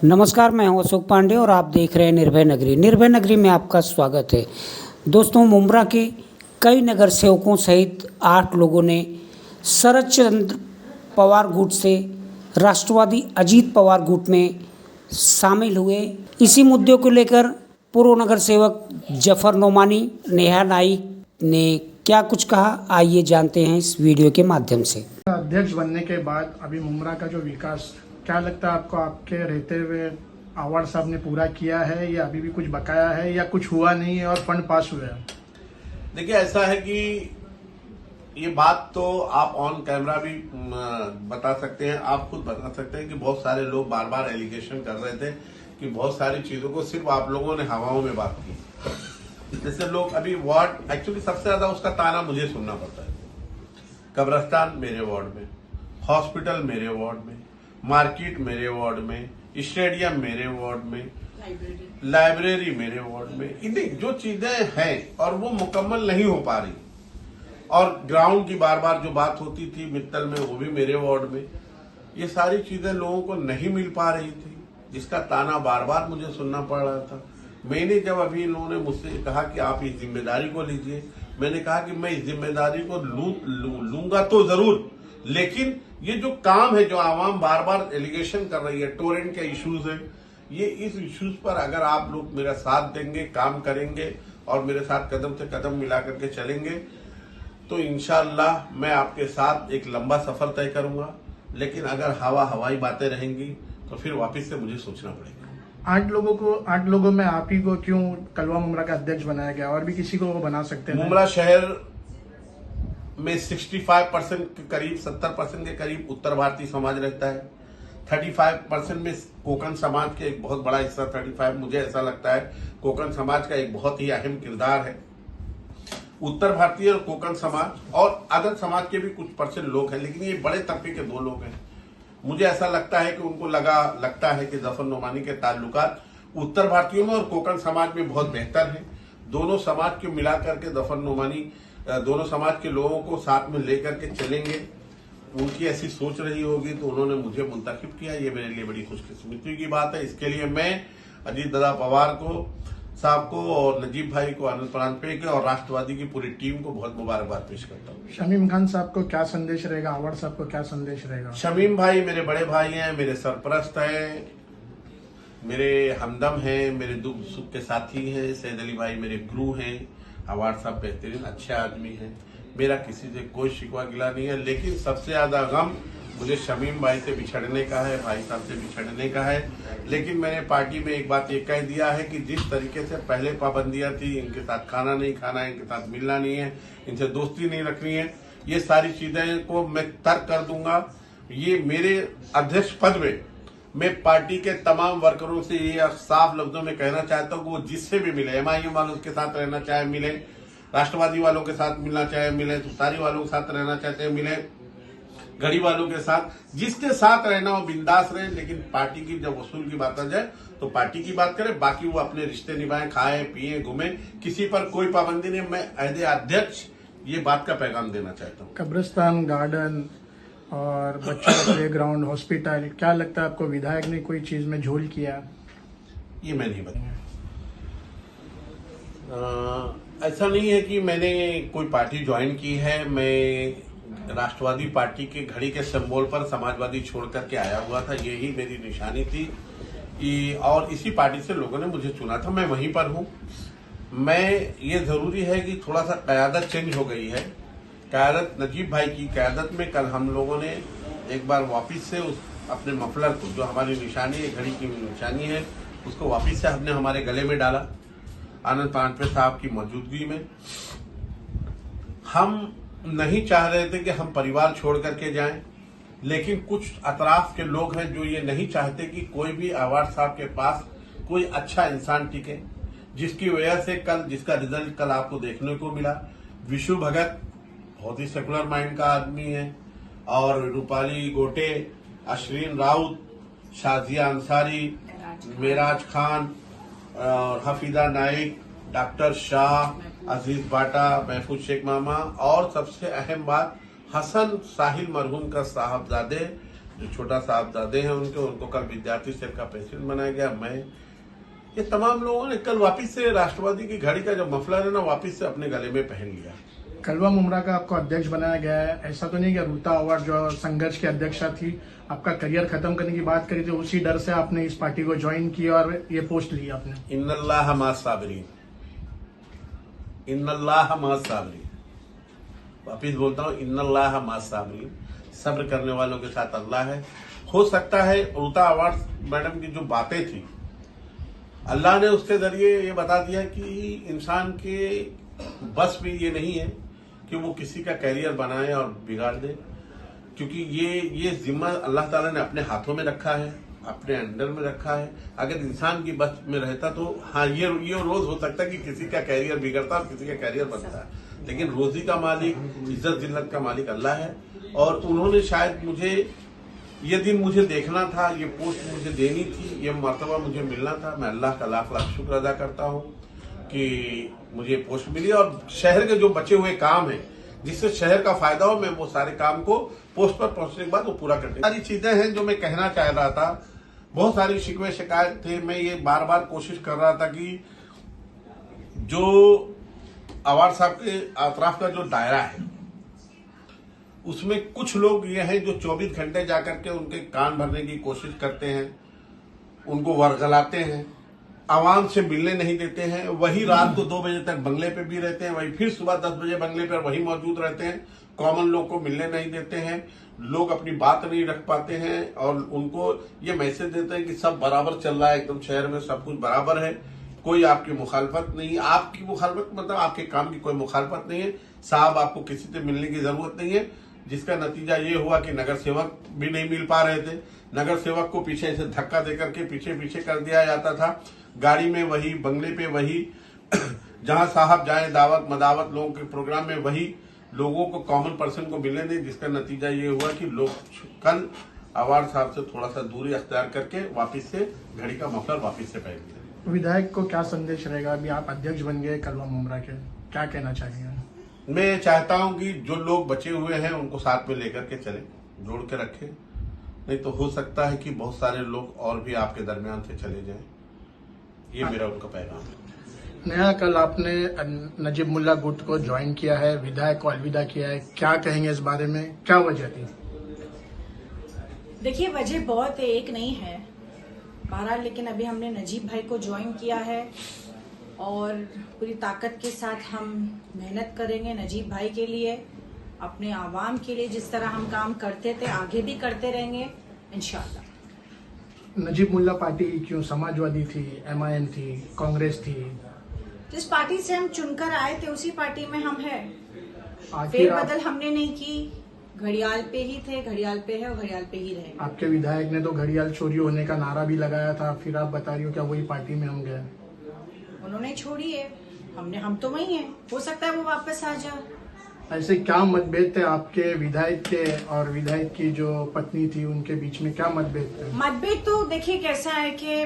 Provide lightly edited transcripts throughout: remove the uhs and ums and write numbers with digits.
नमस्कार, मैं हूं अशोक पांडे और आप देख रहे हैं निर्भय नगरी। निर्भय नगरी में आपका स्वागत है। दोस्तों, मुमरा के कई नगर सेवकों सहित 8 लोगों ने शरद चंद्र पवार गुट से राष्ट्रवादी अजीत पवार गुट में शामिल हुए। इसी मुद्दे को लेकर पूर्व नगर सेवक जफर नोमानी, नेहा नाइक ने क्या कुछ कहा, आइए जानते हैं इस वीडियो के माध्यम से। अध्यक्ष बनने के बाद अभी मुमरा का जो विकास, क्या लगता है आपको, आपके रहते हुए आवाड़ साहब ने पूरा किया है या अभी भी कुछ बकाया है या कुछ हुआ नहीं है और फंड पास हुए हैं? देखिए, ऐसा है कि ये बात तो आप ऑन कैमरा भी बता सकते हैं, आप खुद बता सकते हैं कि बहुत सारे लोग बार बार एलिगेशन कर रहे थे कि बहुत सारी चीजों को सिर्फ आप लोगों ने हवाओं में बात की। जैसे लोग अभी वार्ड, एक्चुअली सबसे ज्यादा उसका ताना मुझे सुनना पड़ता है। कब्रिस्तान मेरे वार्ड में, हॉस्पिटल मेरे वार्ड में, मार्केट मेरे वार्ड में, स्टेडियम मेरे वार्ड में, लाइब्रेरी मेरे वार्ड में, इतनी जो चीजें हैं और वो मुकम्मल नहीं हो पा रही। और ग्राउंड की बार बार जो बात होती थी मित्तल में, वो भी मेरे वार्ड में। ये सारी चीजें लोगों को नहीं मिल पा रही थी, जिसका ताना बार बार मुझे सुनना पड़ रहा था। मैंने जब अभी इन लोगों ने मुझसे कहा कि आप इस जिम्मेदारी को लीजिए, मैंने कहा कि मैं इस जिम्मेदारी को लूंगा तो जरूर, लेकिन ये जो काम है, जो आवाम बार बार एलिगेशन कर रही है, टोरेंट के इश्यूज है, ये इस इश्यूज पर अगर आप लोग मेरा साथ देंगे, काम करेंगे और मेरे साथ कदम से कदम मिला करके चलेंगे, तो इंशाअल्लाह मैं आपके साथ एक लंबा सफर तय करूंगा। लेकिन अगर हवाई बातें रहेंगी तो फिर वापस से मुझे सोचना पड़ेगा। 8 लोगों में आप ही को क्यों कलवा मुमरा का अध्यक्ष बनाया गया? और भी किसी को वो बना सकते हैं? मुमरा शहर में 65% के करीब, 70% के करीब उत्तर भारतीय समाज रहता है। 35% में कोकन समाज के एक बहुत बड़ा हिस्सा, 35 मुझे ऐसा लगता है कोकन समाज का एक बहुत ही अहम किरदार है। उत्तर भारतीय और कोकन समाज और अदर समाज के भी कुछ परसेंट लोग हैं, लेकिन ये बड़े तबके के 2 लोग हैं। मुझे ऐसा लगता है कि उनको लगता है कि जफर नोमानी के ताल्लुकात उत्तर भारतीयों में और कोकन समाज में बहुत बेहतर है। दोनों समाज को मिलाकर के जफर नोमानी दोनों समाज के लोगों को साथ में लेकर के चलेंगे। उनकी ऐसी सोच रही होगी तो उन्होंने मुझे मुंतखब किया। ये मेरे लिए बड़ी खुशकिस्मती की बात है। इसके लिए मैं अजीत दादा पवार को साहब को और नजीब भाई को, आनंद प्रांत के और राष्ट्रवादी की पूरी टीम को बहुत मुबारकबाद पेश करता हूँ। शमीम खान साहब को क्या संदेश रहेगा? आवाड़ साहब को क्या संदेश रहेगा? शमीम भाई मेरे बड़े भाई हैं, मेरे सरपरस्त हैं, मेरे हमदम हैं, मेरे दुख सुख के साथी हैं। सैयद अली भाई मेरे गुरु हैं। आवाड़ साहब बेहतरीन अच्छे आदमी हैं। मेरा किसी से कोई शिकवा गिला नहीं है, लेकिन सबसे ज्यादा गम मुझे शमीम भाई से बिछड़ने का है, भाई साहब से बिछड़ने का है। लेकिन मैंने पार्टी में एक बात ये कह दिया है कि जिस तरीके से पहले पाबंदियां थी, इनके साथ खाना नहीं खाना है, इनके साथ मिलना नहीं है, इनसे दोस्ती नहीं रखनी है, ये सारी चीजें को मैं तर्क कर दूंगा। ये मेरे अध्यक्ष पद में मैं पार्टी के तमाम वर्करों से ये साफ लफ्जों में कहना चाहता हूँ कि वो जिससे भी मिले, MIM वालों के साथ रहना चाहे मिले, राष्ट्रवादी वालों के साथ मिलना चाहे मिले, तुतारी वालों के साथ रहना चाहते मिले, घड़ी वालों के साथ, जिसके साथ रहना हो बिंदास रहे। लेकिन पार्टी की जब वसूल की बात आ जाए तो पार्टी की बात करें, बाकी वो अपने रिश्ते निभाएं, खाएं पिए घूमे, किसी पर कोई पाबंदी नहीं। मैं एज ए अध्यक्ष ये बात का पैगाम देना चाहता हूँ। कब्रिस्तान, गार्डन और बच्चों का प्ले ग्राउंड, हॉस्पिटल, क्या लगता है आपको विधायक ने कोई चीज में झोल किया? ये मैं नहीं बताऊंगा। ऐसा नहीं है कि मैंने कोई पार्टी ज्वाइन की है। मैं राष्ट्रवादी पार्टी के घड़ी के सिंबल पर समाजवादी छोड़ करके आया हुआ था, यही मेरी निशानी थी और इसी पार्टी से लोगों ने मुझे चुना था। मैं वहीं पर हूं। मैं ये जरूरी है कि थोड़ा सा क़यादत चेंज हो गई है। क़यादत नजीब भाई की क़यादत में कल हम लोगों ने एक बार वापिस से उस अपने मफलर को, जो हमारी निशानी है, घड़ी की निशानी है, उसको वापिस से हमने हमारे गले में डाला। आनंद प्रांत साहब की मौजूदगी में हम नहीं चाह रहे थे कि हम परिवार छोड़ करके जाएं, लेकिन कुछ अतराफ के लोग हैं जो ये नहीं चाहते कि कोई भी आवाड़ साहब के पास कोई अच्छा इंसान टिके, जिसकी वजह से कल, जिसका रिजल्ट कल आपको देखने को मिला। विशु भगत बहुत ही सेकुलर माइंड का आदमी है, और रूपाली गोटे, अशरीन राउत, शाजिया अंसारी, मेराज खान और हफीदा नाइक, डॉक्टर शाह, अजीज बाटा, महफूज शेख मामा, और सबसे अहम बात हसन साहिल मरहूम का साहबजादे, जो छोटा साहबजादे हैं उनको कल विद्यार्थी सेल का प्रेसिडेंट बनाया गया। मैं ये तमाम लोगों ने कल वापिस से राष्ट्रवादी की घड़ी का जो मफलर है ना वापिस से अपने गले में पहन लिया। कलवा मुमरा का आपको अध्यक्ष बनाया गया है, ऐसा तो नहीं कि रूता अवार्ड जो संघर्ष की अध्यक्षा थी आपका करियर खत्म करने की बात करी थी, उसी डर से आपने इस पार्टी को ज्वाइन किया और ये पोस्ट ली आपने? इन्नल्लाह मा साबिरीन, इन्नल्लाह मा साबिरीन, वापिस बोलता हूँ इन्नल्लाह मा साबिरीन, सब्र करने वालों के साथ अल्लाह है। हो सकता है रूता अवार्ड मैडम की जो बातें थी अल्लाह ने उसके जरिए ये बता दिया कि इंसान के बस में ये नहीं है कि वो किसी का कैरियर बनाए और बिगाड़ दे, क्योंकि ये जिम्मा अल्लाह ताला ने अपने हाथों में रखा है, अपने अंडर में रखा है। अगर इंसान की बस में रहता तो हाँ ये रोज हो सकता है कि किसी का कैरियर बिगड़ता और किसी का कैरियर बनता है, लेकिन रोजी का मालिक, इज्जत जिल्लत का मालिक अल्लाह है। और उन्होंने शायद मुझे ये दिन मुझे देखना था, ये पोस्ट मुझे देनी थी, ये मर्तबा मुझे मिलना था। मैं अल्लाह का लाख लाख शुक्र अदा करता हूँ कि मुझे पोस्ट मिली और शहर के जो बचे हुए काम है जिससे शहर का फायदा हो, मैं वो सारे काम को पोस्ट पर पहुंचने के बाद वो पूरा करने सारी चीजें हैं जो मैं कहना चाह रहा था। बहुत सारी शिकवे शिकायत थे, मैं ये बार बार कोशिश कर रहा था कि जो अवार्ड साहब के अतराफ का जो दायरा है उसमें कुछ लोग ये हैं जो 24 घंटे जाकर के उनके कान भरने की कोशिश करते हैं, उनको वर्गलाते हैं, आवाम से मिलने नहीं देते हैं, वही रात को 2 बजे तक बंगले पे भी रहते हैं, वही फिर सुबह 10 बजे बंगले पर वही मौजूद रहते हैं, कॉमन लोग को मिलने नहीं देते हैं, लोग अपनी बात नहीं रख पाते हैं और उनको ये मैसेज देते हैं कि सब बराबर चल रहा है, एकदम शहर में सब कुछ बराबर है, कोई आपकी मुखालफत नहीं। आपकी मुखालफत मतलब आपके काम की कोई मुखालफत नहीं है साहब, आपको किसी से मिलने की जरूरत नहीं है। जिसका नतीजा ये हुआ कि नगर सेवक भी नहीं मिल पा रहे थे, नगर सेवक को पीछे से धक्का देकर के पीछे पीछे कर दिया जाता था, गाड़ी में वही, बंगले पे वही, जहां साहब जाए दावत मदावत लोगों के प्रोग्राम में वही, लोगों को कॉमन पर्सन को मिलने नहीं। जिसका नतीजा ये हुआ कि लोग कल अवार्ड साहब से थोड़ा सा दूरी अख्तियार करके वापिस से घड़ी का मफलर वापिस से पहन लिया। विधायक को क्या संदेश रहेगा? अभी आप अध्यक्ष बन गए कलवा मुमरा के, क्या कहना चाहिए? मैं चाहता हूं कि जो लोग बचे हुए हैं उनको साथ में लेकर के चले, जोड़ के रखें, नहीं तो हो सकता है कि बहुत सारे लोग और भी आपके दरमियान से चले जाएं। ये मेरा उनका पैगाम है। नया कल आपने नजीब मुल्ला गुट को ज्वाइन किया है, विधायक को अलविदा किया है, क्या कहेंगे इस बारे में? क्या वजह थी? देखिए वजह बहुत है, एक नहीं है बहरहाल, लेकिन अभी हमने नजीब भाई को ज्वाइन किया है और पूरी ताकत के साथ हम मेहनत करेंगे नजीब भाई के लिए, अपने आवाम के लिए। जिस तरह हम काम करते थे आगे भी करते रहेंगे इंशाअल्लाह। नजीब मुल्ला पार्टी क्यों? समाजवादी थी, MIM थी, कांग्रेस थी, जिस पार्टी से हम चुनकर आए थे उसी पार्टी में हम हैं। आखिर फेरबदल हमने नहीं की, घड़ियाल पे ही थे, घड़ियाल पे है और घड़ियाल पे ही रहेंगे। आपके विधायक ने तो घड़ियाल चोरी होने का नारा भी लगाया था, फिर आप बता रही हो क्या वही पार्टी में हम गए? उन्होंने छोड़ी है, हम तो वही हैं, हो सकता है वो वापस आ जाए। ऐसे क्या मतभेद थे आपके विधायक के और विधायक की जो पत्नी थी उनके बीच में, क्या मतभेद थे? मतभेद तो देखिए कैसा है कि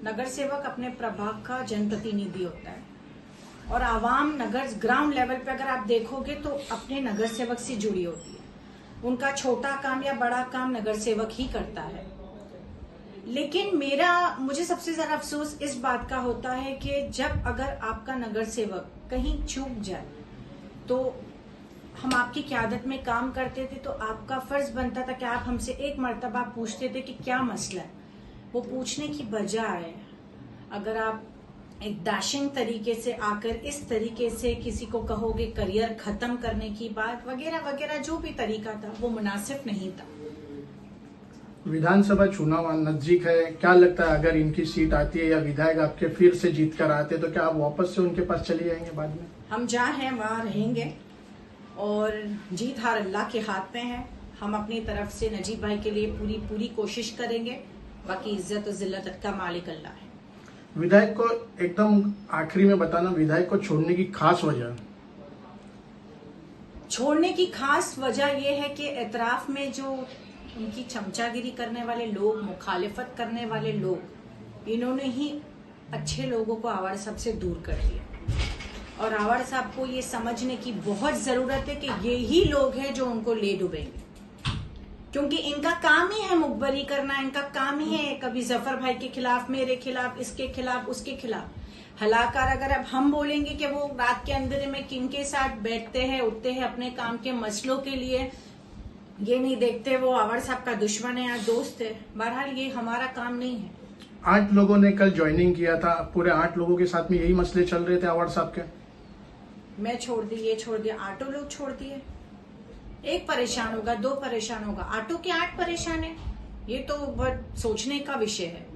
नगर सेवक अपने प्रभाग का जनप्रतिनिधि होता है और आवाम नगर ग्राउंड लेवल पे अगर आप देखोगे तो अपने नगर सेवक से जुड़ी होती है। उनका छोटा काम या बड़ा काम नगर सेवक ही करता है। लेकिन मुझे सबसे ज्यादा अफसोस इस बात का होता है कि जब अगर आपका नगर सेवक कहीं चूक जाए तो हम आपकी क़यादत में काम करते थे तो आपका फर्ज बनता था कि आप हमसे एक मर्तबा पूछते थे कि क्या मसला है। वो पूछने की बजाय अगर आप एक डैशिंग तरीके से आकर इस तरीके से किसी को कहोगे करियर खत्म करने की बात वगैरह वगैरह, जो भी तरीका था वो मुनासिब नहीं था। विधानसभा चुनाव नजदीक है, क्या लगता है अगर इनकी सीट आती है या विधायक आपके फिर से जीत कर आते तो क्या आप वापस से उनके पास चले जाएंगे बाद में? हम जहाँ हैं वहाँ रहेंगे और जीत हार अल्लाह के हाथ में है। हम अपनी तरफ से नजीब भाई के लिए पूरी कोशिश करेंगे, बाकी इज्जत और जिल्लत का मालिक अल्लाह है। विधायक को एकदम आखिरी में बताना, विधायक को छोड़ने की खास वजह? छोड़ने की खास वजह यह है कि एतराफ में जो उनकी चमचागिरी करने वाले लोग, मुखालिफत करने वाले लोग, इन्होंने ही अच्छे लोगों को आवाड़ साहब से दूर कर दिया और आवाड़ साहब को ये समझने की बहुत जरूरत है कि ये ही लोग हैं जो उनको ले डूबेंगे। क्योंकि इनका काम ही है मुखबरी करना, इनका काम ही है कभी जफर भाई के खिलाफ, मेरे खिलाफ, इसके खिलाफ, उसके खिलाफ। हलाकार अगर अब हम बोलेंगे कि वो रात के अंधेरे में किन के साथ बैठते हैं, उठते हैं अपने काम के मसलों के लिए, ये नहीं देखते वो आवर साहब का दुश्मन है या दोस्त है। बहरहाल ये हमारा काम नहीं है। 8 लोगों ने कल ज्वाइनिंग किया था, पूरे 8 लोगों के साथ में यही मसले चल रहे थे आवाड़ साहब के। मैं छोड़ दी, ये छोड़ दिया, 8 लोग छोड़ दिए। एक परेशान होगा, 2 परेशान होगा, 8 के 8 परेशान है। ये तो बहुत सोचने का विषय है।